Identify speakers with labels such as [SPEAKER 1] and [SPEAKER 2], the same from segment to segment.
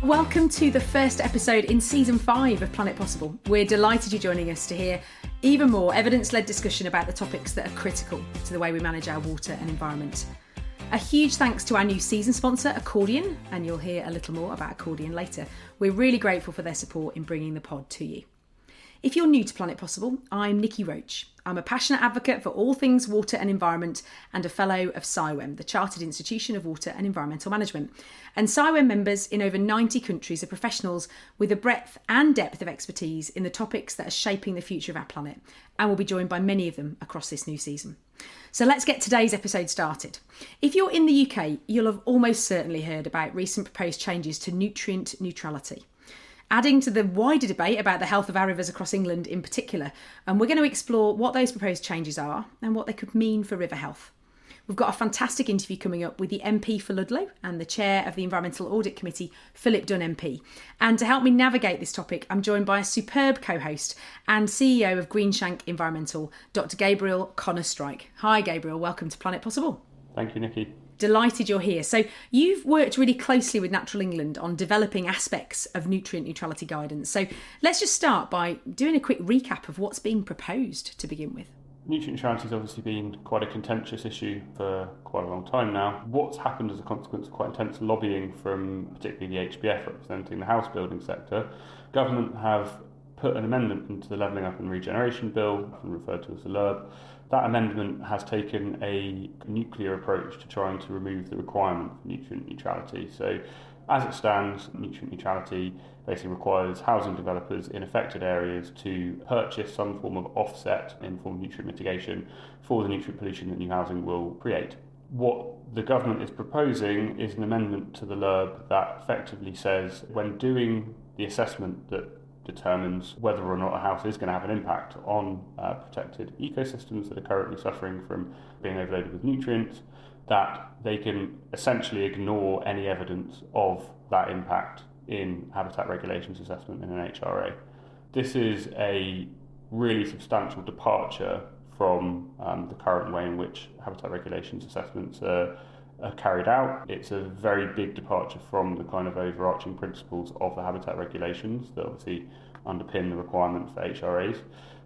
[SPEAKER 1] Welcome to the first episode in Season 5 of Planet Possible. We're delighted you're joining us to hear even more evidence-led discussion about the topics that are critical to the way we manage our water and environment. A huge thanks to our new season sponsor, Accordion, and you'll hear a little more about Accordion later. We're really grateful for their support in bringing the pod to you. If you're new to Planet Possible, I'm Niki Roach. I'm a passionate advocate for all things water and environment and a fellow of CIWEM, the Chartered Institution of Water and Environmental Management. And CIWEM members in over 90 countries are professionals with a breadth and depth of expertise in the topics that are shaping the future of our planet, and we'll be joined by many of them across this new season. So let's get today's episode started. If you're in the UK, you'll have almost certainly heard about recent proposed changes to nutrient neutrality, adding to the wider debate about the health of our rivers across England in particular. And we're going to explore what those proposed changes are and what they could mean for river health. We've got a fantastic interview coming up with the MP for Ludlow and the chair of the Environmental Audit Committee, Philip Dunne MP. And to help me navigate this topic, I'm joined by a superb co-host and CEO of Greenshank Environmental, Dr. Gabriel Connor-Streich. Hi, Gabriel. Welcome to Planet Possible.
[SPEAKER 2] Thank you, Niki.
[SPEAKER 1] Delighted you're here. So you've worked really closely with Natural England on developing aspects of nutrient neutrality guidance. So let's just start by doing a quick recap of what's being proposed to begin with.
[SPEAKER 2] Nutrient neutrality has obviously been quite a contentious issue for quite a long time now. What's happened as a consequence of quite intense lobbying from particularly the HBF representing the house building sector, government have put an amendment into the Levelling Up and Regeneration Bill, often referred to as the LURB. That amendment has taken a nuclear approach to trying to remove the requirement for nutrient neutrality. So as it stands, nutrient neutrality basically requires housing developers in affected areas to purchase some form of offset in form of nutrient mitigation for the nutrient pollution that new housing will create. What the government is proposing is an amendment to the LURB that effectively says when doing the assessment that determines whether or not a house is going to have an impact on protected ecosystems that are currently suffering from being overloaded with nutrients, that they can essentially ignore any evidence of that impact in habitat regulations assessment in an HRA. This is a really substantial departure from the current way in which habitat regulations assessments are carried out. It's a very big departure from the kind of overarching principles of the habitat regulations that obviously underpin the requirement for HRAs.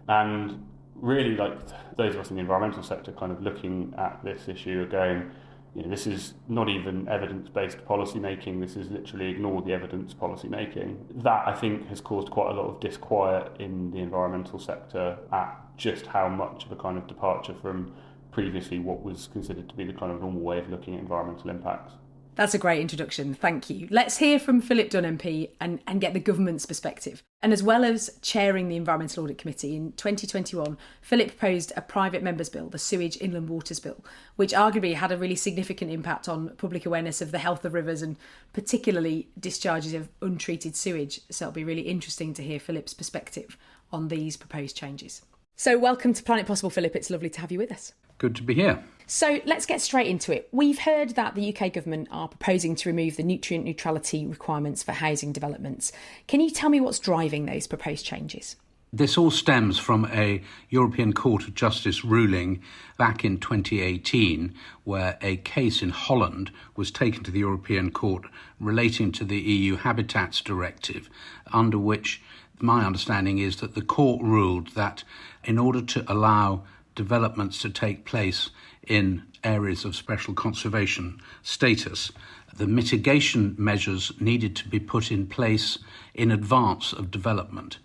[SPEAKER 2] And really, like those of us in the environmental sector kind of looking at this issue are going, this is not even evidence-based policy making, this is literally ignore the evidence policy making. That, I think, has caused quite a lot of disquiet in the environmental sector at just how much of a kind of departure from previously what was considered to be the kind of normal way of looking at environmental impacts.
[SPEAKER 1] That's a great introduction, thank you. Let's hear from Philip Dunne MP and get the government's perspective. And as well as chairing the Environmental Audit Committee, in 2021, Philip proposed a private members' bill, the Sewage Inland Waters Bill, which arguably had a really significant impact on public awareness of the health of rivers and particularly discharges of untreated sewage. So it'll be really interesting to hear Philip's perspective on these proposed changes. So welcome to Planet Possible, Philip. It's lovely to have you with us.
[SPEAKER 3] Good to be here.
[SPEAKER 1] So let's get straight into it. We've heard that the UK government are proposing to remove the nutrient neutrality requirements for housing developments. Can you tell me what's driving those proposed changes?
[SPEAKER 3] This all stems from a European Court of Justice ruling back in 2018, where a case in Holland was taken to the European Court relating to the EU Habitats Directive, under which my understanding is that the court ruled that in order to allow developments to take place in areas of special conservation status, the mitigation measures needed to be put in place in advance of development.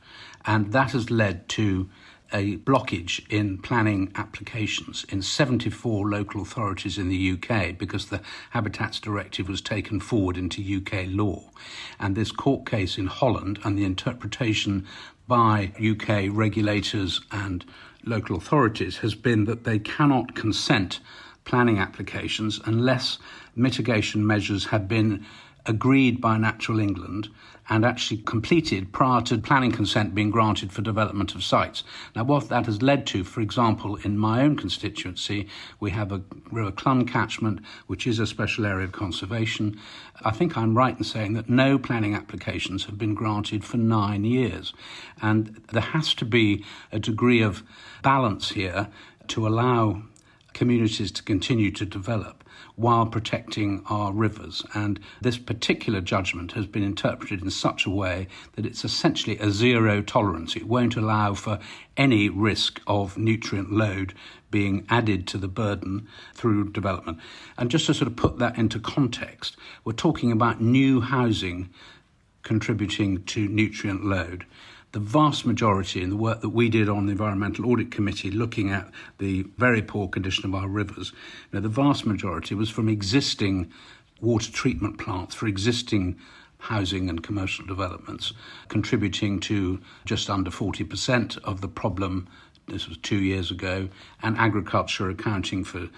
[SPEAKER 3] And that has led to a blockage in planning applications in 74 local authorities in the UK because the Habitats Directive was taken forward into UK law. And this court case in Holland and the interpretation by UK regulators and local authorities has been that they cannot consent planning applications unless mitigation measures have been agreed by Natural England and actually completed prior to planning consent being granted for development of sites. Now, what that has led to, for example, in my own constituency, we have a River Clun catchment, which is a special area of conservation. I think I'm right in saying that no planning applications have been granted for 9 years. And there has to be a degree of balance here to allow communities to continue to develop. while protecting our rivers. And this particular judgment has been interpreted in such a way that it's essentially a zero tolerance. It won't allow for any risk of nutrient load being added to the burden through development. And just to sort of put that into context, we're talking about new housing contributing to nutrient load. The vast majority in the work that we did on the Environmental Audit Committee looking at the very poor condition of our rivers, the vast majority was from existing water treatment plants for existing housing and commercial developments, contributing to just under 40% of the problem. This was 2 years ago, and agriculture accounting for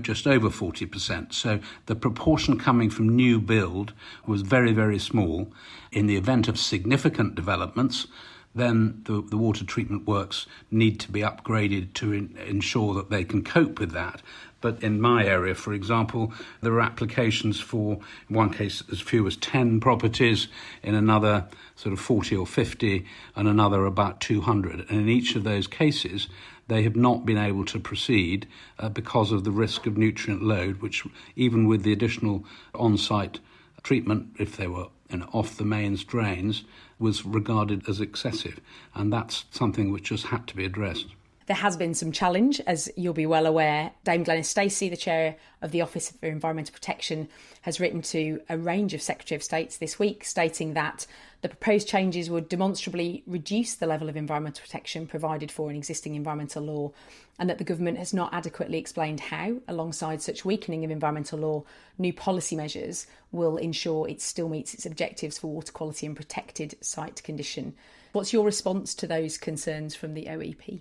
[SPEAKER 3] just over 40%. So the proportion coming from new build was very, very small. In the event of significant developments, then the water treatment works need to be upgraded to ensure that they can cope with that. But in my area, for example, there are applications for, in one case, as few as 10 properties, in another sort of 40 or 50, and another about 200. And in each of those cases, they have not been able to proceed because of the risk of nutrient load, which even with the additional on-site treatment, if they were off the mains drains, was regarded as excessive. And that's something which just had to be addressed.
[SPEAKER 1] There has been some challenge, as you'll be well aware. Dame Glenys Stacey, the chair of the Office for Environmental Protection, has written to a range of Secretary of States this week, stating that the proposed changes would demonstrably reduce the level of environmental protection provided for in existing environmental law, and that the government has not adequately explained how, alongside such weakening of environmental law, new policy measures will ensure it still meets its objectives for water quality and protected site condition. What's your response to those concerns from the OEP?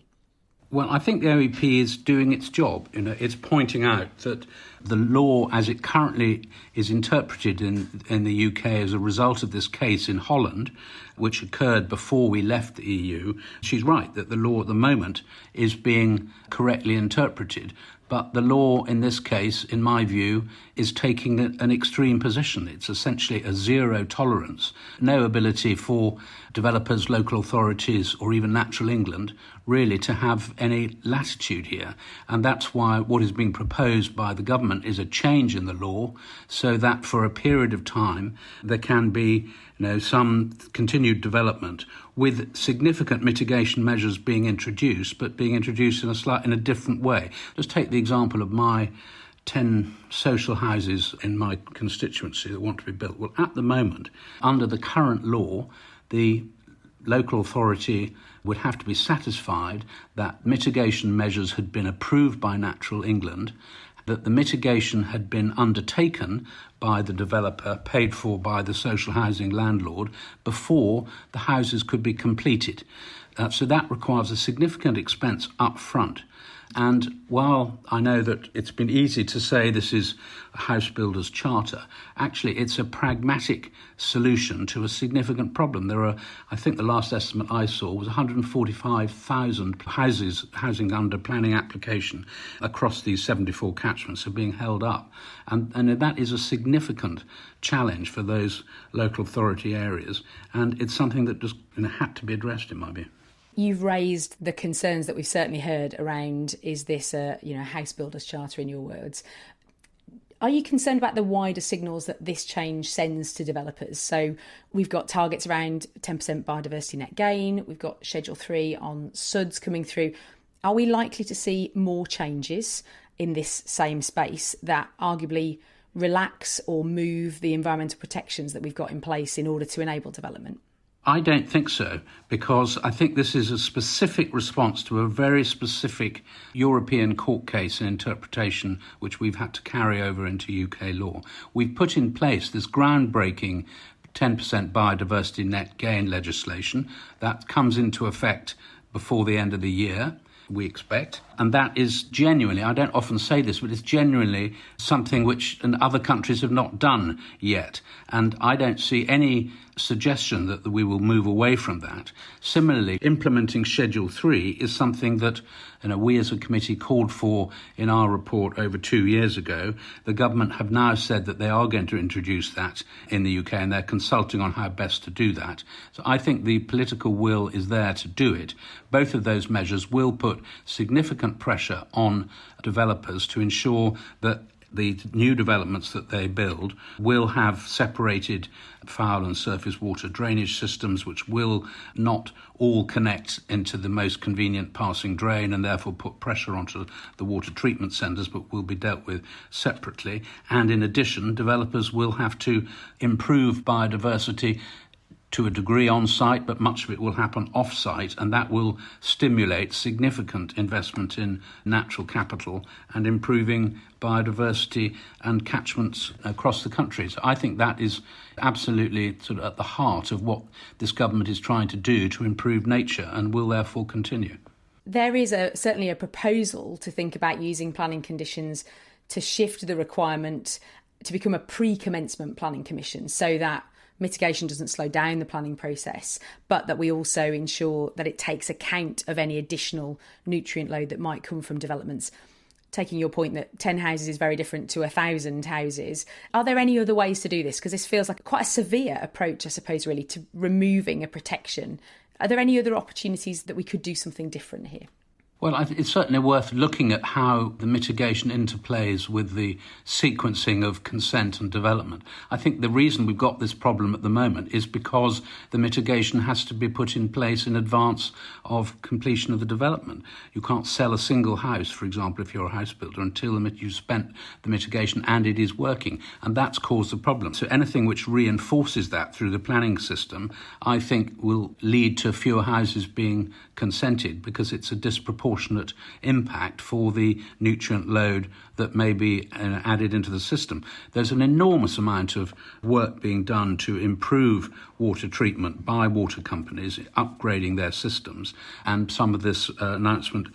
[SPEAKER 3] Well, I think the OEP is doing its job. It's pointing out that the law, as it currently is interpreted in the UK as a result of this case in Holland, which occurred before we left the EU, she's right that the law at the moment is being correctly interpreted. But the law in this case, in my view, is taking an extreme position. It's essentially a zero tolerance, no ability for developers, local authorities, or even Natural England really to have any latitude here. And that's why what is being proposed by the government is a change in the law so that for a period of time there can be some continued development with significant mitigation measures being introduced, but being introduced in a different way. Just take the example of my 10 social houses in my constituency that want to be built. Well, at the moment, under the current law, the local authority would have to be satisfied that mitigation measures had been approved by Natural England, that the mitigation had been undertaken by the developer, paid for by the social housing landlord, before the houses could be completed. So that requires a significant expense up front. And while I know that it's been easy to say this is a house builder's charter, actually it's a pragmatic solution to a significant problem. There are, I think the last estimate I saw was 145,000 housing under planning application across these 74 catchments are being held up. And that is a significant challenge for those local authority areas. And it's something that just had to be addressed in my view.
[SPEAKER 1] You've raised the concerns that we've certainly heard around, is this a house builder's charter in your words? Are you concerned about the wider signals that this change sends to developers? So we've got targets around 10% biodiversity net gain. We've got Schedule 3 on SUDs coming through. Are we likely to see more changes in this same space that arguably relax or move the environmental protections that we've got in place in order to enable development?
[SPEAKER 3] I don't think so, because I think this is a specific response to a very specific European court case and interpretation which we've had to carry over into UK law. We've put in place this groundbreaking 10% biodiversity net gain legislation that comes into effect before the end of the year, we expect. And that is genuinely, I don't often say this, but it's genuinely something which other countries have not done yet. And I don't see any suggestion that we will move away from that. Similarly, implementing Schedule 3 is something that we as a committee called for in our report over 2 years ago. The government have now said that they are going to introduce that in the UK, and they're consulting on how best to do that. So I think the political will is there to do it. Both of those measures will put significant pressure on developers to ensure that the new developments that they build will have separated foul and surface water drainage systems, which will not all connect into the most convenient passing drain and therefore put pressure onto the water treatment centres, but will be dealt with separately. And in addition, developers will have to improve biodiversity to a degree on site, but much of it will happen off site, and that will stimulate significant investment in natural capital and improving biodiversity and catchments across the country. So I think that is absolutely sort of at the heart of what this government is trying to do to improve nature, and will therefore continue.
[SPEAKER 1] There is certainly a proposal to think about using planning conditions to shift the requirement to become a pre-commencement planning commission, so that mitigation doesn't slow down the planning process, but that we also ensure that it takes account of any additional nutrient load that might come from developments. Taking your point that 10 houses is very different to 1,000 houses, are there any other ways to do this? Because this feels like quite a severe approach, I suppose, really, to removing a protection. Are there any other opportunities that we could do something different here?
[SPEAKER 3] Well, it's certainly worth looking at how the mitigation interplays with the sequencing of consent and development. I think the reason we've got this problem at the moment is because the mitigation has to be put in place in advance of completion of the development. You can't sell a single house, for example, if you're a house builder, until you've spent the mitigation and it is working. And that's caused the problem. So anything which reinforces that through the planning system, I think will lead to fewer houses being consented, because it's a disproportionate impact for the nutrient load that may be added into the system. There's an enormous amount of work being done to improve water treatment by water companies, upgrading their systems, and some of this announcement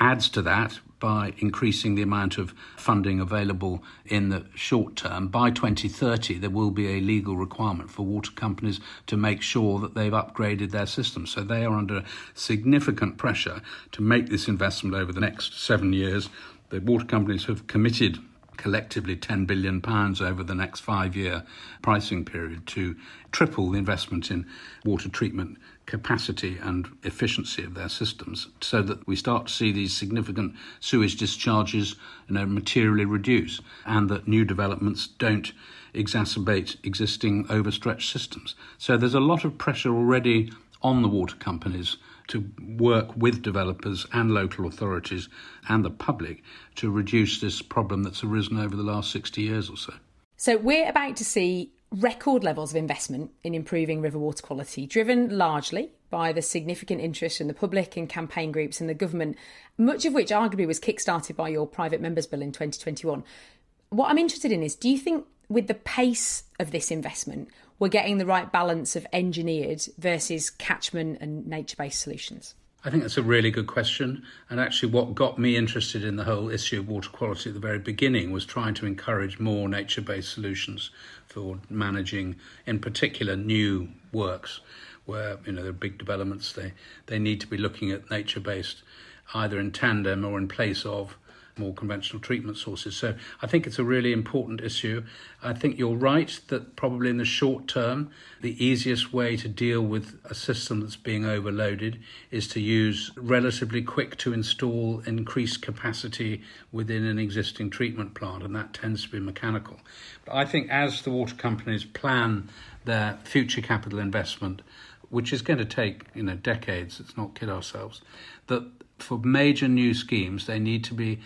[SPEAKER 3] adds to that by increasing the amount of funding available in the short term. By 2030, there will be a legal requirement for water companies to make sure that they've upgraded their systems. So they are under significant pressure to make this investment over the next 7 years. The water companies have committed collectively £10 billion over the next 5-year pricing period to triple the investment in water treatment capacity and efficiency of their systems, so that we start to see these significant sewage discharges materially reduce, and that new developments don't exacerbate existing overstretched systems. So there's a lot of pressure already on the water companies to work with developers and local authorities and the public to reduce this problem that's arisen over the last 60 years or so.
[SPEAKER 1] So we're about to see record levels of investment in improving river water quality, driven largely by the significant interest in the public and campaign groups and the government, much of which arguably was kickstarted by your private members bill in 2021. What I'm interested in is, do you think with the pace of this investment, we're getting the right balance of engineered versus catchment and nature-based solutions?
[SPEAKER 3] I think that's a really good question. And actually what got me interested in the whole issue of water quality at the very beginning was trying to encourage more nature-based solutions for managing, in particular, new works where, there are big developments. They need to be looking at nature-based either in tandem or in place of more conventional treatment sources. So I think it's a really important issue. I think you're right that probably in the short term, the easiest way to deal with a system that's being overloaded is to use relatively quick to install increased capacity within an existing treatment plant, and that tends to be mechanical. But I think as the water companies plan their future capital investment, which is going to take decades, let's not kid ourselves, that for major new schemes they need to be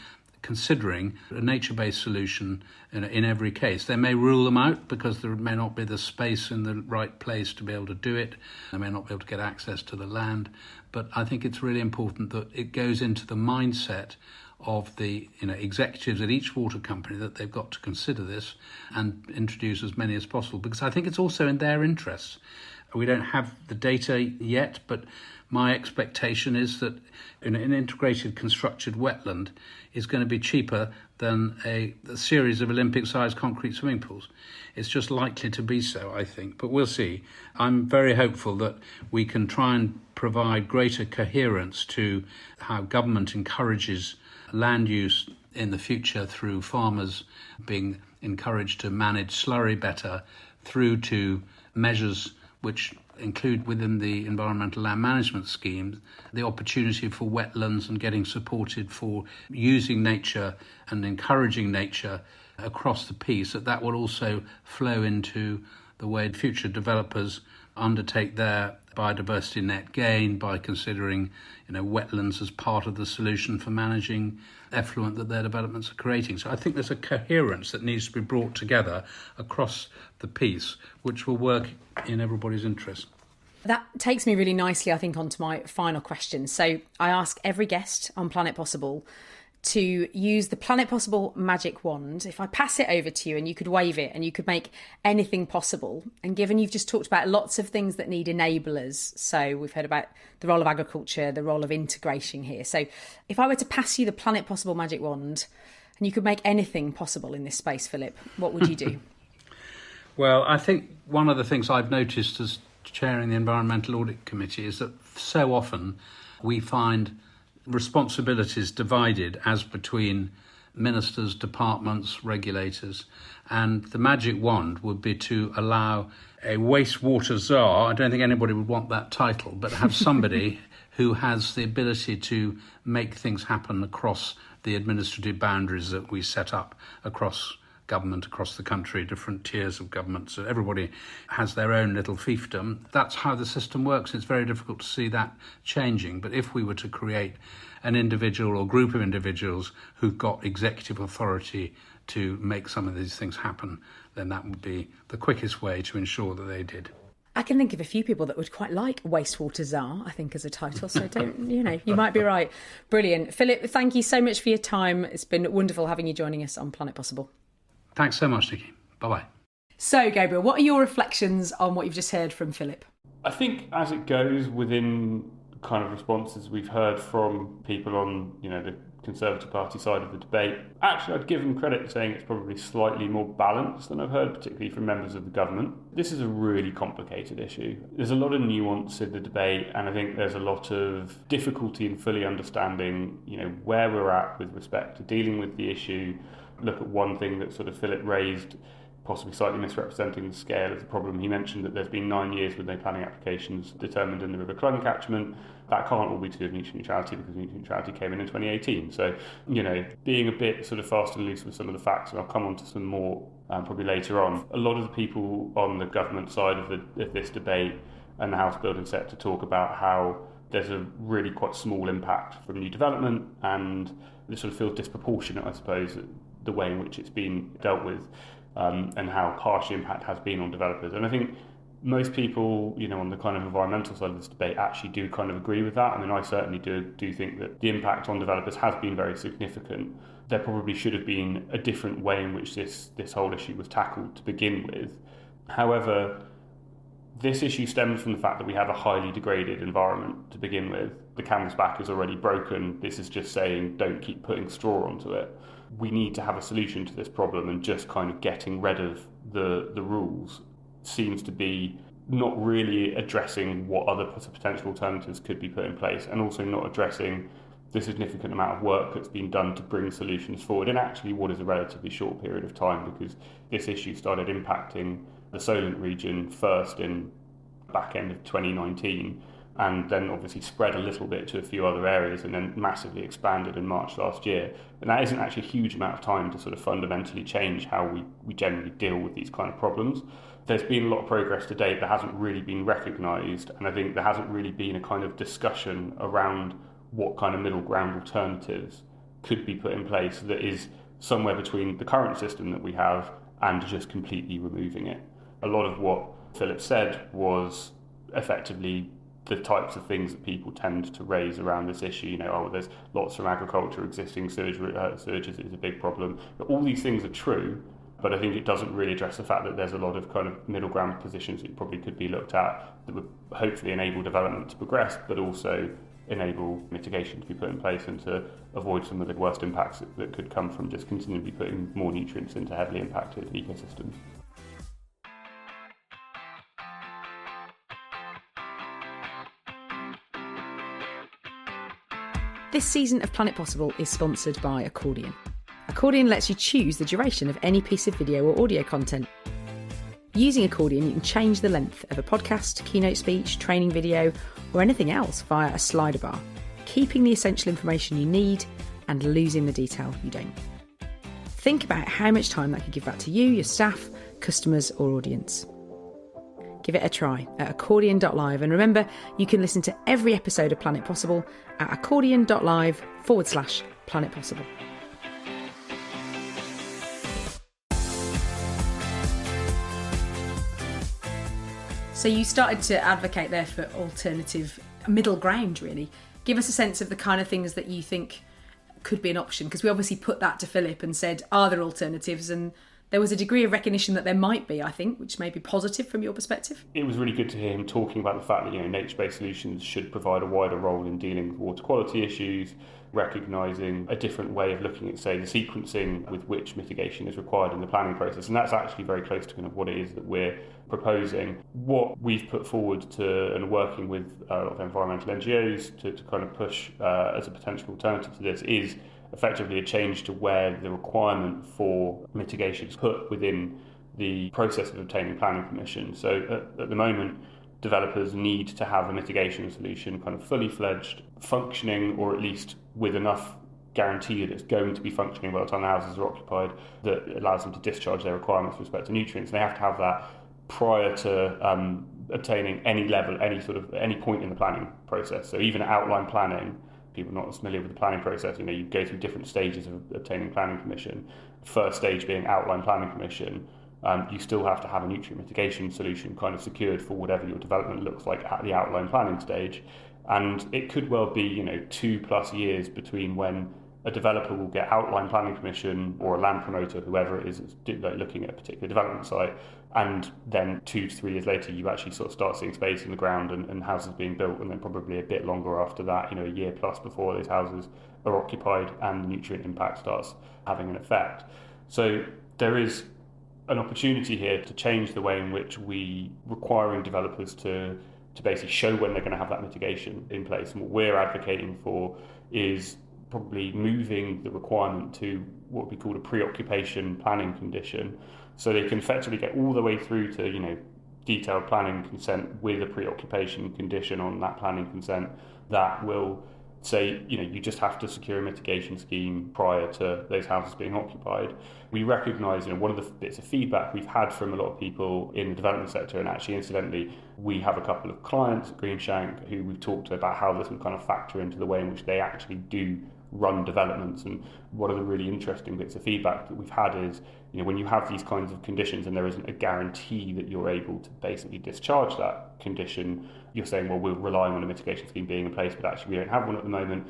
[SPEAKER 3] considering a nature-based solution in every case. They may rule them out because there may not be the space in the right place to be able to do it. They may not be able to get access to the land. But I think it's really important that it goes into the mindset of the executives at each water company that they've got to consider this and introduce as many as possible, because I think it's also in their interests. We don't have the data yet, but my expectation is that an integrated constructed wetland is going to be cheaper than a series of Olympic-sized concrete swimming pools. It's just likely to be so, I think, but we'll see. I'm very hopeful that we can try and provide greater coherence to how government encourages land use in the future, through farmers being encouraged to manage slurry better, through to measures which include within the Environmental Land Management Scheme the opportunity for wetlands and getting supported for using nature and encouraging nature across the piece, that will also flow into the way future developers undertake their biodiversity net gain by considering wetlands as part of the solution for managing effluent that their developments are creating. So I think there's a coherence that needs to be brought together across the piece, which will work in everybody's interest.
[SPEAKER 1] That takes me really nicely, I think, onto my final question. So I ask every guest on Planet Possible to use the Planet Possible magic wand. If I pass it over to you and you could wave it and you could make anything possible, and given you've just talked about lots of things that need enablers, so we've heard about the role of agriculture, the role of integration here. So if I were to pass you the Planet Possible magic wand and you could make anything possible in this space, Philip, what would you do?
[SPEAKER 3] Well, I think one of the things I've noticed as chairing the Environmental Audit Committee is that so often we find responsibilities divided as between ministers, departments, regulators, and the magic wand would be to allow a wastewater czar, I don't think anybody would want that title, but have somebody who has the ability to make things happen across the administrative boundaries that we set up across government, across the country, different tiers of government, so everybody has their own little fiefdom. That's how the system works. It's very difficult to see that changing, but if we were to create an individual or group of individuals who've got executive authority to make some of these things happen, then that would be the quickest way to ensure that they did.
[SPEAKER 1] I can think of a few people that would quite like Wastewater Czar, I think, as a title. So you might be right. Brilliant. Philip, thank you so much for your time. It's been wonderful having you joining us on Planet Possible.
[SPEAKER 3] Thanks so much, Niki. Bye-bye.
[SPEAKER 1] So, Gabriel, what are your reflections on what you've just heard from Philip?
[SPEAKER 2] I think as it goes within kind of responses we've heard from people on, the Conservative Party side of the debate, actually I'd give them credit saying it's probably slightly more balanced than I've heard, particularly from members of the government. This is a really complicated issue. There's a lot of nuance in the debate, and I think there's a lot of difficulty in fully understanding, where we're at with respect to dealing with the issue. Look at one thing that sort of Philip raised, possibly slightly misrepresenting the scale of the problem. He mentioned that there's been 9 years with no planning applications determined in the River Clun catchment. That can't all be to do with nutrient neutrality because nutrient neutrality came in 2018. So, being a bit sort of fast and loose with some of the facts, and I'll come on to some more probably later on. A lot of the people on the government side of this debate and the house building sector talk about how there's a really quite small impact from new development, and this sort of feels disproportionate, I suppose, the way in which it's been dealt with, and how harsh the impact has been on developers. And I think most people, on the kind of environmental side of this debate actually do kind of agree with that. I mean, I certainly do think that the impact on developers has been very significant. There probably should have been a different way in which this whole issue was tackled to begin with. However, this issue stems from the fact that we have a highly degraded environment to begin with. The canvas back is already broken. This is just saying don't keep putting straw onto it. We need to have a solution to this problem, and just kind of getting rid of the rules seems to be not really addressing what other potential alternatives could be put in place, and also not addressing the significant amount of work that's been done to bring solutions forward in actually what is a relatively short period of time, because this issue started impacting the Solent region first in back end of 2019, and then obviously spread a little bit to a few other areas, and then massively expanded in March last year. And that isn't actually a huge amount of time to sort of fundamentally change how we generally deal with these kind of problems. There's been a lot of progress to date that hasn't really been recognised, and I think there hasn't really been a kind of discussion around what kind of middle ground alternatives could be put in place that is somewhere between the current system that we have and just completely removing it. A lot of what Philip said was effectively the types of things that people tend to raise around this issue. There's lots from agriculture, existing surges is a big problem. But all these things are true, but I think it doesn't really address the fact that there's a lot of kind of middle ground positions that probably could be looked at that would hopefully enable development to progress, but also enable mitigation to be put in place and to avoid some of the worst impacts that could come from just continually putting more nutrients into heavily impacted ecosystems.
[SPEAKER 1] This season of Planet Possible is sponsored by Accordion. Accordion lets you choose the duration of any piece of video or audio content. Using Accordion, you can change the length of a podcast, keynote speech, training video, or anything else via a slider bar, keeping the essential information you need and losing the detail you don't. Think about how much time that could give back to you, your staff, customers or audience. Give it a try at accordion.live, and remember, you can listen to every episode of Planet Possible at accordion.live/Planet Possible. So you started to advocate there for alternative middle ground, really. Give us a sense of the kind of things that you think could be an option, because we obviously put that to Philip and said, are there alternatives? And there was a degree of recognition that there might be, I think, which may be positive from your perspective.
[SPEAKER 2] It was really good to hear him talking about the fact that nature-based solutions should provide a wider role in dealing with water quality issues, recognising a different way of looking at, say, the sequencing with which mitigation is required in the planning process. And that's actually very close to kind of what it is that we're proposing. What we've put forward to, and working with a lot of environmental NGOs to kind of push as a potential alternative to this, is effectively a change to where the requirement for mitigation is put within the process of obtaining planning permission. So at the moment, developers need to have a mitigation solution kind of fully fledged, functioning, or at least with enough guarantee that it's going to be functioning by the time the houses are occupied, that allows them to discharge their requirements with respect to nutrients. And they have to have that prior to obtaining any level, any point in the planning process. So even outline planning, people not familiar with the planning process, you go through different stages of obtaining planning permission. First stage being outline planning permission. You still have to have a nutrient mitigation solution kind of secured for whatever your development looks like at the outline planning stage. And it could well be, 2+ years between when a developer will get outline planning permission, or a land promoter, whoever it is looking at a particular development site, and then 2 to 3 years later you actually sort of start seeing space in the ground and houses being built, and then probably a bit longer after that, a year plus before those houses are occupied and the nutrient impact starts having an effect. So there is an opportunity here to change the way in which we requiring developers to basically show when they're going to have that mitigation in place. And what we're advocating for is probably moving the requirement to what would be called a pre-occupation planning condition, so they can effectively get all the way through to detailed planning consent with a pre-occupation condition on that planning consent that will say you just have to secure a mitigation scheme prior to those houses being occupied. We recognise one of the bits of feedback we've had from a lot of people in the development sector, and actually incidentally we have a couple of clients at Greenshank who we've talked to about how this will kind of factor into the way in which they actually do run developments. And one of the really interesting bits of feedback that we've had is when you have these kinds of conditions and there isn't a guarantee that you're able to basically discharge that condition, you're saying, well, we're relying on a mitigation scheme being in place, but actually we don't have one at the moment.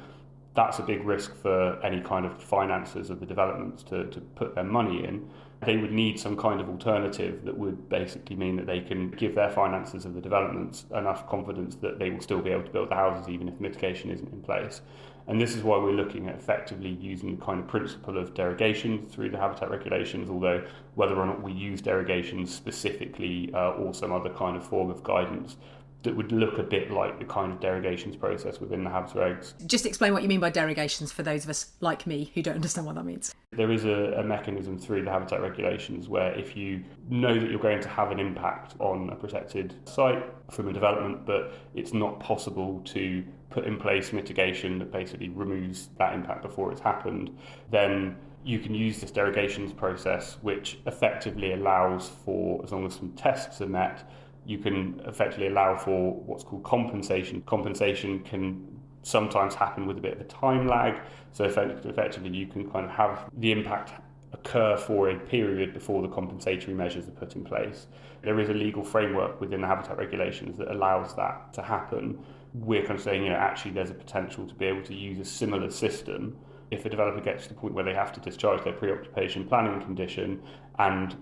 [SPEAKER 2] That's a big risk for any kind of financiers of the developments to put their money in. They would need some kind of alternative that would basically mean that they can give their financiers of the developments enough confidence that they will still be able to build the houses even if mitigation isn't in place. And this is why we're looking at effectively using the kind of principle of derogation through the habitat regulations, although whether or not we use derogations specifically or some other kind of form of guidance that would look a bit like the kind of derogations process within the Habs regs.
[SPEAKER 1] Just explain what you mean by derogations for those of us like me who don't understand what that means.
[SPEAKER 2] There is a mechanism through the habitat regulations where if you know that you're going to have an impact on a protected site from a development, but it's not possible to put in place mitigation that basically removes that impact before it's happened, then you can use this derogations process, which effectively allows for, as long as some tests are met, you can effectively allow for what's called compensation. Compensation can sometimes happen with a bit of a time lag, so effectively you can kind of have the impact occur for a period before the compensatory measures are put in place. There is a legal framework within the habitat regulations that allows that to happen. We're kind of saying, actually there's a potential to be able to use a similar system if a developer gets to the point where they have to discharge their pre-occupation planning condition and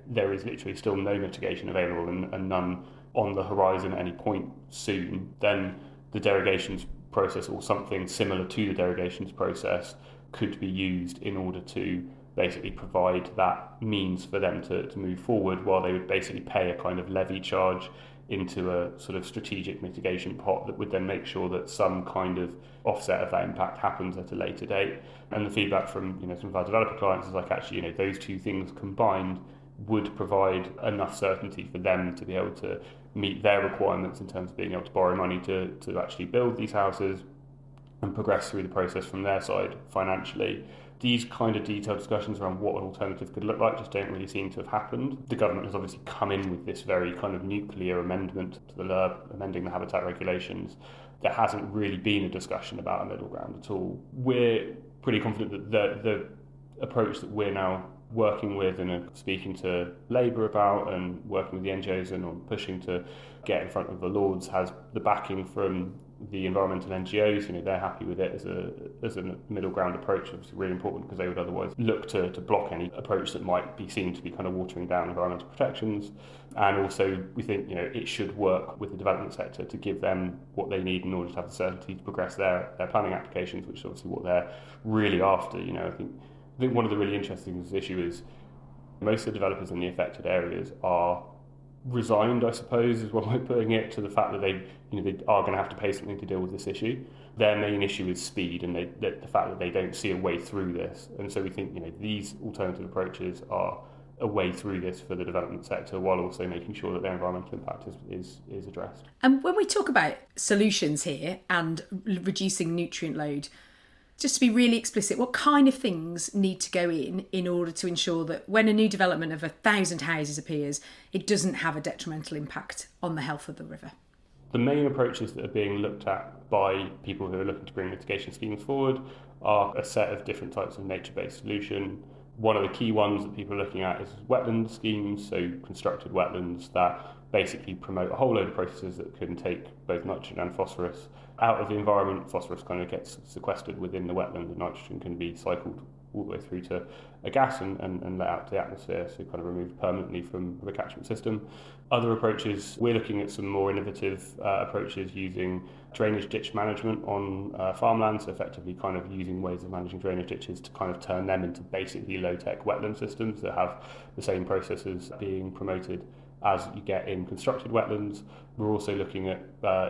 [SPEAKER 2] there is literally still no mitigation available and none on the horizon at any point soon, then the derogations process or something similar to the derogations process could be used in order to basically provide that means for them to move forward, while they would basically pay a kind of levy charge into a sort of strategic mitigation pot that would then make sure that some kind of offset of that impact happens at a later date. And the feedback from some of our developer clients is like, actually those two things combined would provide enough certainty for them to be able to meet their requirements in terms of being able to borrow money to actually build these houses, and progress through the process from their side financially. These kind of detailed discussions around what an alternative could look like just don't really seem to have happened. The government has obviously come in with this very kind of nuclear amendment to the LURB, amending the habitat regulations. There hasn't really been a discussion about a middle ground at all. We're pretty confident that the approach that we're now working with and are speaking to Labour about and working with the NGOs and on pushing to get in front of the Lords has the backing from the environmental NGOs. They're happy with it as a middle ground approach. It's really important because they would otherwise look to block any approach that might be seen to be kind of watering down environmental protections. And also we think it should work with the development sector to give them what they need in order to have the certainty to progress their planning applications, which is obviously what they're really after. I think one of the really interesting things this issue is most of the developers in the affected areas are resigned, I suppose, is one way of putting it, to the fact that they are going to have to pay something to deal with this issue. Their main issue is speed and the fact that they don't see a way through this. And so we think these alternative approaches are a way through this for the development sector, while also making sure that their environmental impact is addressed.
[SPEAKER 1] And when we talk about solutions here and reducing nutrient load, just to be really explicit, what kind of things need to go in order to ensure that when a new development of 1,000 houses appears, it doesn't have a detrimental impact on the health of the river?
[SPEAKER 2] The main approaches that are being looked at by people who are looking to bring mitigation schemes forward are a set of different types of nature-based solution. One of the key ones that people are looking at is wetland schemes, so constructed wetlands that basically promote a whole load of processes that can take both nitrogen and phosphorus out of the environment. Phosphorus kind of gets sequestered within the wetland, and nitrogen can be cycled all the way through to a gas and let out to the atmosphere, so kind of removed permanently from the catchment system. Other approaches, we're looking at some more innovative approaches using drainage ditch management on farmland, so effectively kind of using ways of managing drainage ditches to kind of turn them into basically low-tech wetland systems that have the same processes being promoted as you get in constructed wetlands. We're also looking at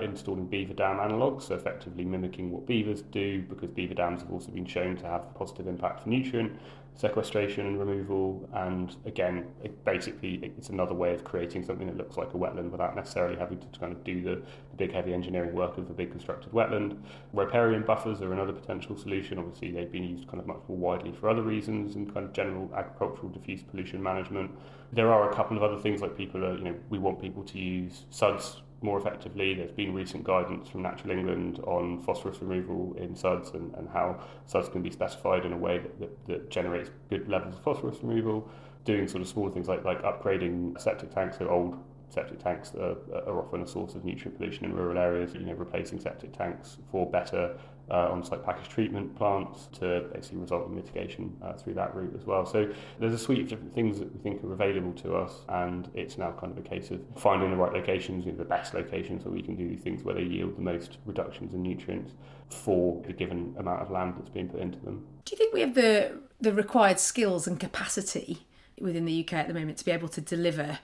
[SPEAKER 2] installing beaver dam analogues, so effectively mimicking what beavers do, because beaver dams have also been shown to have a positive impact for nutrient sequestration and removal. And again, it's another way of creating something that looks like a wetland without necessarily having to kind of do the big heavy engineering work of a big constructed wetland. Riparian buffers are another potential solution. Obviously they've been used kind of much more widely for other reasons in kind of general agricultural diffuse pollution management. There are a couple of other things, like we want people to use SUDS more effectively. There's been recent guidance from Natural England on phosphorus removal in SUDS and how SUDS can be specified in a way that generates good levels of phosphorus removal. Doing sort of smaller things like upgrading septic tanks, so old septic tanks that are often a source of nutrient pollution in rural areas, replacing septic tanks for better on-site package treatment plants to basically result in mitigation through that route as well. So there's a suite of different things that we think are available to us, and it's now kind of a case of finding the right locations, the best locations where we can do these things where they yield the most reductions in nutrients for the given amount of land that's being put into them.
[SPEAKER 1] Do you think we have the required skills and capacity within the UK at the moment to be able to deliver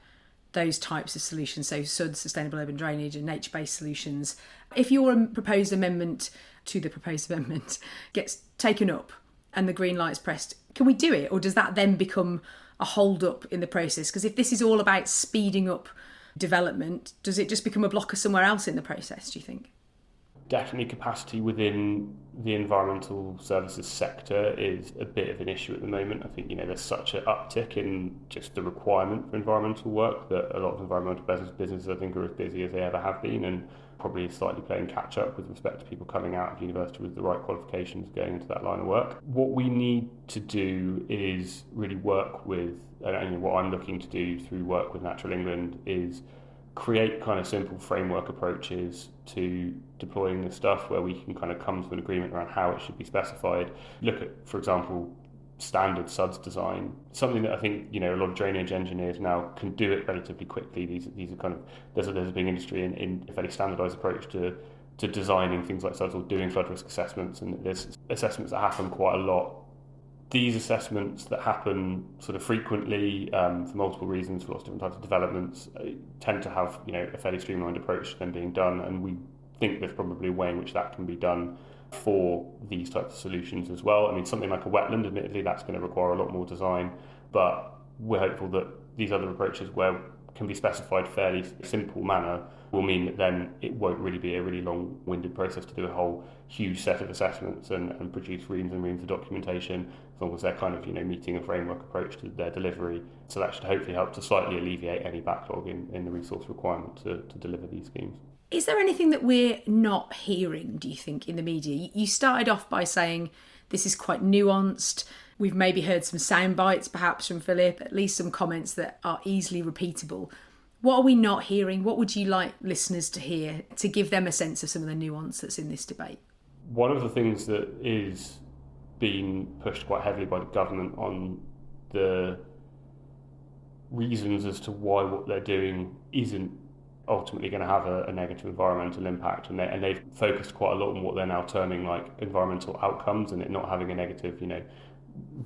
[SPEAKER 1] those types of solutions, so SUD, sustainable urban drainage, and nature-based solutions? If your proposed amendment to the proposed amendment gets taken up and the green light's pressed, can we do it, or does that then become a hold-up in the process? Because if this is all about speeding up development, does it just become a blocker somewhere else in the process, do you think?
[SPEAKER 2] Definitely capacity within the environmental services sector is a bit of an issue at the moment. I think there's such an uptick in just the requirement for environmental work that a lot of environmental businesses I think are as busy as they ever have been, and probably slightly playing catch up with respect to people coming out of university with the right qualifications going into that line of work. What we need to do is really work with, and what I'm looking to do through work with Natural England is create kind of simple framework approaches to deploying this stuff, where we can kind of come to an agreement around how it should be specified. Look at, for example, standard SUDS design, something that I think a lot of drainage engineers now can do it relatively quickly. These are kind of there's a big industry in a fairly standardised approach to designing things like SUDS or doing flood risk assessments, and there's assessments that happen quite a lot. These assessments that happen sort of frequently for multiple reasons for lots of different types of developments tend to have a fairly streamlined approach to them being done, and we think there's probably a way in which that can be done for these types of solutions as well. I mean, something like a wetland, admittedly, that's going to require a lot more design, but we're hopeful that these other approaches where can be specified fairly simple manner will mean that then it won't really be a really long-winded process to do a whole huge set of assessments and produce reams and reams of documentation, as long as they're kind of, meeting a framework approach to their delivery. So that should hopefully help to slightly alleviate any backlog in the resource requirement to deliver these schemes.
[SPEAKER 1] Is there anything that we're not hearing, do you think, in the media? You started off by saying this is quite nuanced. We've maybe heard some sound bites, perhaps from Philip, at least some comments that are easily repeatable. What are we not hearing? What would you like listeners to hear to give them a sense of some of the nuance that's in this debate?
[SPEAKER 2] One of the things that is being pushed quite heavily by the government on the reasons as to why what they're doing isn't ultimately going to have a negative environmental impact, and they've focused quite a lot on what they're now terming like environmental outcomes, and it not having a negative,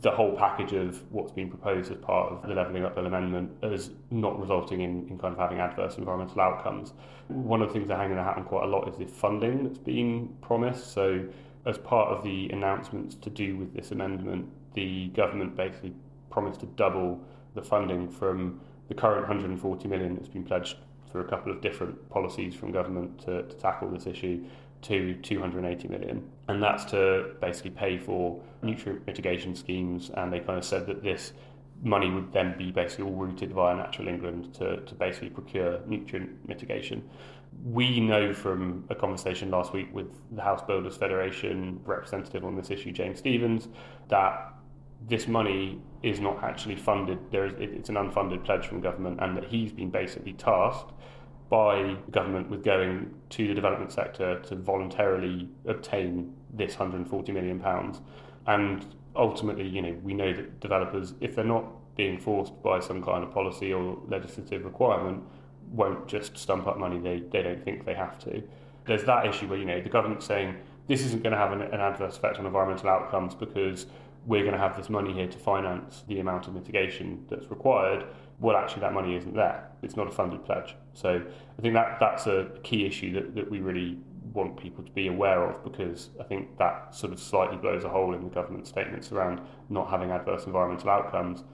[SPEAKER 2] the whole package of what's been proposed as part of the Levelling Up Bill amendment as not resulting in kind of having adverse environmental outcomes. One of the things they're hanging their hat on quite a lot is the funding that's been promised. So as part of the announcements to do with this amendment, the government basically promised to double the funding from the current 140 million that's been pledged through a couple of different policies from government to tackle this issue to 280 million. And that's to basically pay for nutrient mitigation schemes. And they kind of said that this money would then be basically all routed via Natural England to basically procure nutrient mitigation. We know from a conversation last week with the House Builders Federation representative on this issue, James Stephens, that this money is not actually funded. It's an unfunded pledge from government, and that he's been basically tasked by the government with going to the development sector to voluntarily obtain this £140 million. And ultimately, we know that developers, if they're not being forced by some kind of policy or legislative requirement, won't just stump up money they don't think they have to. There's that issue where, the government's saying this isn't going to have an adverse effect on environmental outcomes because we're going to have this money here to finance the amount of mitigation that's required. Well, actually, that money isn't there. It's not a funded pledge. So I think that's a key issue that we really want people to be aware of, because I think that sort of slightly blows a hole in the government statements around not having adverse environmental outcomes.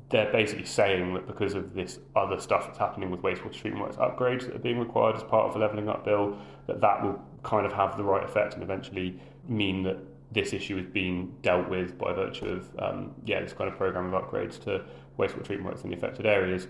[SPEAKER 2] They're basically saying that because of this other stuff that's happening with wastewater treatment works upgrades that are being required as part of the Levelling Up Bill, that will kind of have the right effect and eventually mean that this issue is being dealt with by virtue of this kind of programme of upgrades to wastewater treatment works in the affected areas.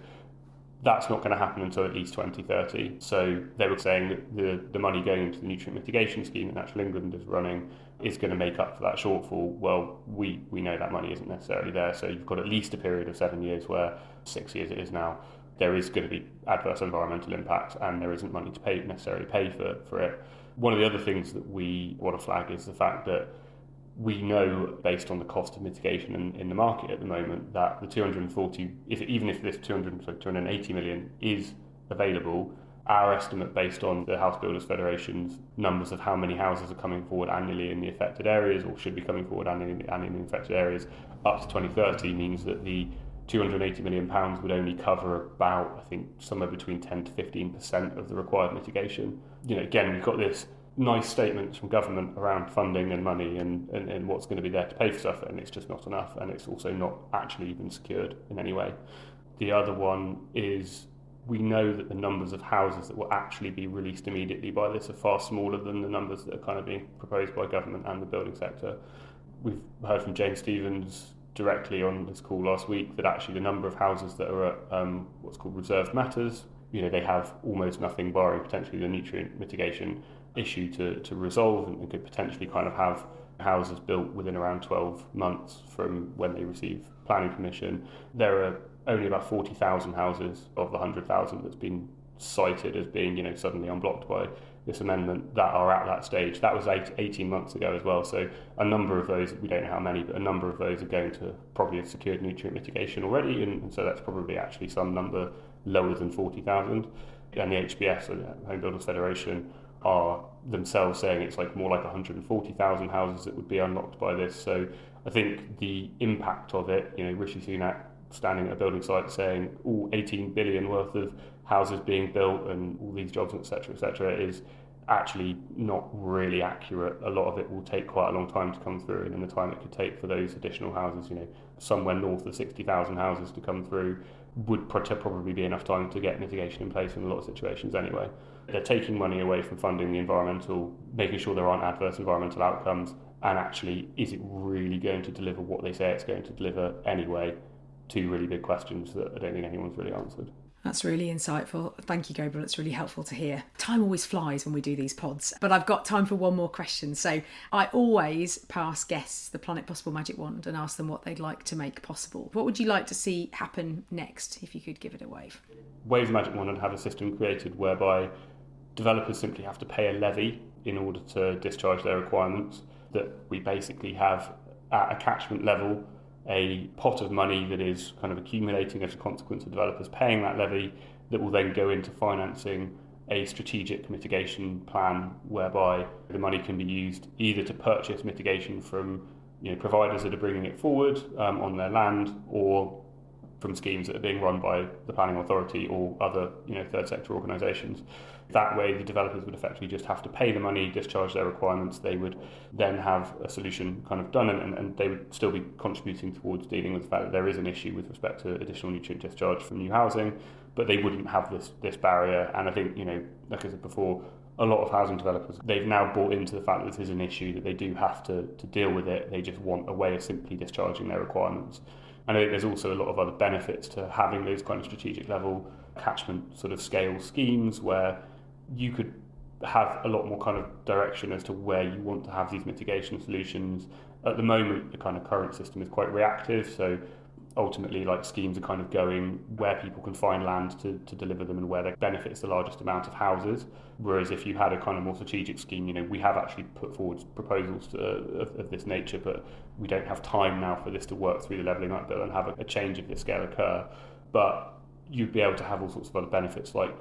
[SPEAKER 2] That's not going to happen until at least 2030. So they were saying that the money going into the nutrient mitigation scheme that Natural England is running is going to make up for that shortfall. Well, we know that money isn't necessarily there. So you've got at least a period of 7 years where 6 years it is now, there is going to be adverse environmental impact and there isn't money to necessarily pay for it. One of the other things that we want to flag is the fact that we know, based on the cost of mitigation in the market at the moment, that the 240, even if this 280 million is available, our estimate based on the House Builders Federation's numbers of how many houses are coming forward annually in the affected areas or should be coming forward annually in the affected areas up to 2030 means that the £280 million would only cover about, I think, somewhere between 10 to 15% of the required mitigation. Again, we've got this nice statements from government around funding and money and what's going to be there to pay for stuff, and it's just not enough, and it's also not actually even secured in any way. The other one is we know that the numbers of houses that will actually be released immediately by this are far smaller than the numbers that are kind of being proposed by government and the building sector. We've heard from James Stephens directly on this call last week that actually the number of houses that are at what's called reserved matters, they have almost nothing, barring potentially the nutrient mitigation issue to resolve, and could potentially kind of have houses built within around 12 months from when they receive planning permission. There are only about 40,000 houses of the 100,000 that's been cited as being, suddenly unblocked by this amendment that are at that stage. That was 18 months ago as well. So a number of those, we don't know how many, but a number of those are going to probably have secured nutrient mitigation already, and so that's probably actually some number lower than 40,000. And the HBF, so the Home Builders Federation, are themselves saying it's more like 140,000 houses that would be unlocked by this. So I think the impact of it, Rishi Sunak standing at a building site saying all 18 billion worth of houses being built and all these jobs, etc., is actually not really accurate. A lot of it will take quite a long time to come through, and in the time it could take for those additional houses, somewhere north of 60,000 houses to come through would probably be enough time to get mitigation in place in a lot of situations anyway. They're taking money away from funding the environmental, making sure there aren't adverse environmental outcomes, and actually, is it really going to deliver what they say it's going to deliver anyway? Two really big questions that I don't think anyone's really answered.
[SPEAKER 1] That's really insightful. Thank you, Gabriel. It's really helpful to hear. Time always flies when we do these pods, but I've got time for one more question. So I always pass guests the Planet Possible magic wand and ask them what they'd like to make possible. What would you like to see happen next, if you could give it a wave?
[SPEAKER 2] Wave the magic wand and have a system created whereby developers simply have to pay a levy in order to discharge their requirements, that we basically have at a catchment level a pot of money that is kind of accumulating as a consequence of developers paying that levy, that will then go into financing a strategic mitigation plan whereby the money can be used either to purchase mitigation from providers that are bringing it forward on their land, or from schemes that are being run by the planning authority or other third sector organisations. That way the developers would effectively just have to pay the money, discharge their requirements. They would then have a solution kind of done, and they would still be contributing towards dealing with the fact that there is an issue with respect to additional nutrient discharge from new housing, but they wouldn't have this barrier. And I think, like I said before, a lot of housing developers, they've now bought into the fact that this is an issue, that they do have to deal with it. They just want a way of simply discharging their requirements. And I think there's also a lot of other benefits to having those kind of strategic level catchment sort of scale schemes, where you could have a lot more kind of direction as to where you want to have these mitigation solutions. At the moment, the kind of current system is quite reactive, so ultimately schemes are kind of going where people can find land to deliver them and where that benefits the largest amount of houses. Whereas if you had a kind of more strategic scheme, we have actually put forward proposals of this nature, but we don't have time now for this to work through the levelling up bill and have a change of this scale occur. But you'd be able to have all sorts of other benefits, like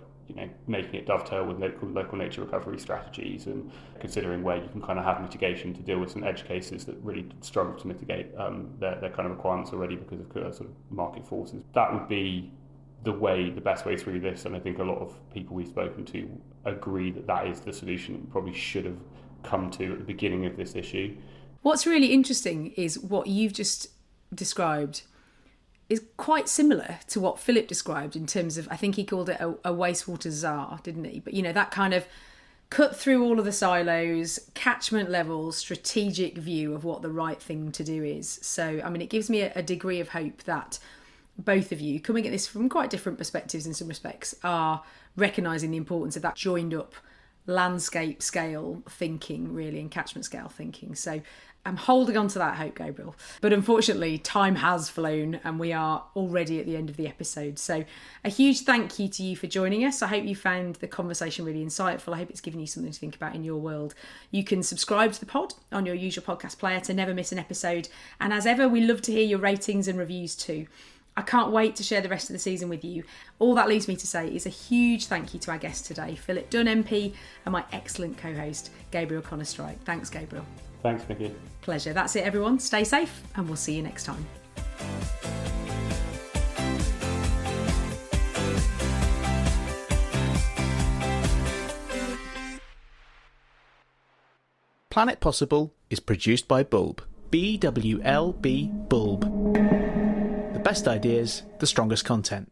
[SPEAKER 2] making it dovetail with local nature recovery strategies, and considering where you can kind of have mitigation to deal with some edge cases that really struggle to mitigate their kind of requirements already because of sort of market forces. That would be the best way through this, and I think a lot of people we've spoken to agree that is the solution we probably should have come to at the beginning of this issue.
[SPEAKER 1] What's really interesting is what you've just described is quite similar to what Philip described in terms of, I think he called it a wastewater czar, didn't he? But, that kind of cut through all of the silos, catchment level, strategic view of what the right thing to do is. So, it gives me a degree of hope that both of you, coming at this from quite different perspectives in some respects, are recognising the importance of that joined up landscape scale thinking, really, and catchment scale thinking. So I'm holding on to that hope, Gabriel. But unfortunately, time has flown and we are already at the end of the episode. So a huge thank you to you for joining us. I hope you found the conversation really insightful. I hope it's given you something to think about in your world. You can subscribe to the pod on your usual podcast player to never miss an episode. And as ever, we love to hear your ratings and reviews too. I can't wait to share the rest of the season with you. All that leaves me to say is a huge thank you to our guest today, Philip Dunne MP, and my excellent co-host, Gabriel Connor-Streich. Thanks, Gabriel.
[SPEAKER 2] Thanks, Niki.
[SPEAKER 1] Pleasure. That's it, everyone. Stay safe, and we'll see you next time.
[SPEAKER 4] Planet Possible is produced by Bwlb. Bwlb. Bwlb. The best ideas, the strongest content.